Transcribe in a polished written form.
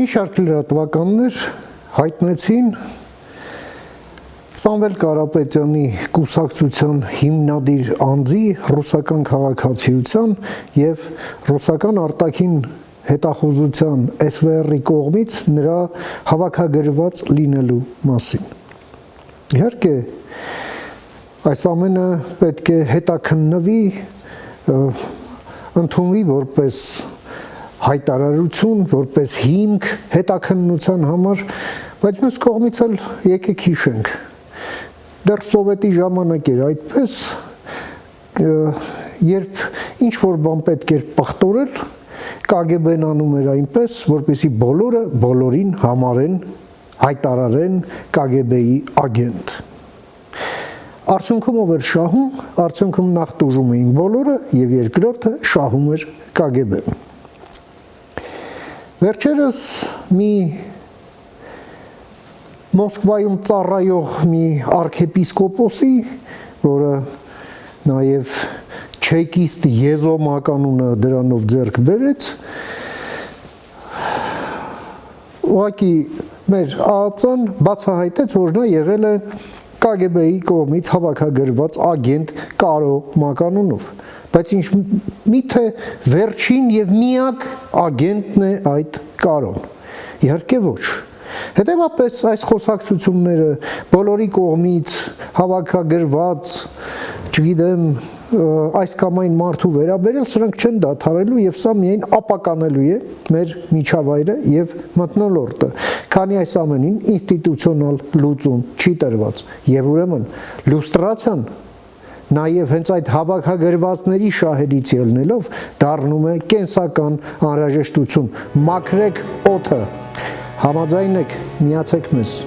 Մի շարք լրատվականներ հայտնեցին Սամվել Կարապետյանի կուսակցության հիմնադիր անձի ռուսական քաղաքացիության և ռուսական արտաքին հետախուզության SVR-ի կողմից նրա հավաքագրված լինելու մասին։ Իհարկե, այս ամենը պետք է հետաքննվի, ընդունվի որպես հայտարարություն, որպես հիմք հետաքննության համար, բայց մյուս կողմից էլ եկեք հիշենք, դեռ սովետի ժամանակ էր այդպես, երբ ինչ-որ բան պետք էր պղտորել, KGB-ն անում էր այնպես, որպեսզի բոլորը բոլորին համարեն, հայտարարեն KGB-ի ագենտ։ Արդյունքում ով էր շահում, արդյունքում նախ տուժում էին բոլորը և երկրորդը շահում էր KGB-ն։ Վերջերս մի Մոսկվայում ծառայող մի արքեպիսկոպոսի, որը նաև չեկիստ Եզոմ անունը դրանով ձեռք բերեց, ուղղակի մեր ԱԱԾ-ն բացահայտեց, որ նա եղել է KGB-ի կողմից հավաքագրված ագենտ Կարո Մականունով, բայց ինչ միթե վերջին և միակ ագենտն է այդ Կարոն, իհարկե ոչ։ Հետևաբար այս խոսակցությունները բոլորի կողմից հավաքագրված, չգիտեմ, այս կամ այն մարդու վերաբերել, սրանք չեն դադարելու և սա միայն ապականելու է մեր միջավայրը և մթնոլորտը, քանի այս ամենին ինստիտուցիոնալ լուծում չի տրված, և ուրեմն լյուստրացիան նաև հենց այդ հավաքագրվածների շահերից ելնելով դառնում է կենսական անհրաժեշտություն։ Մաքրեք օդը, համաձայն եք, միացեք մեզ։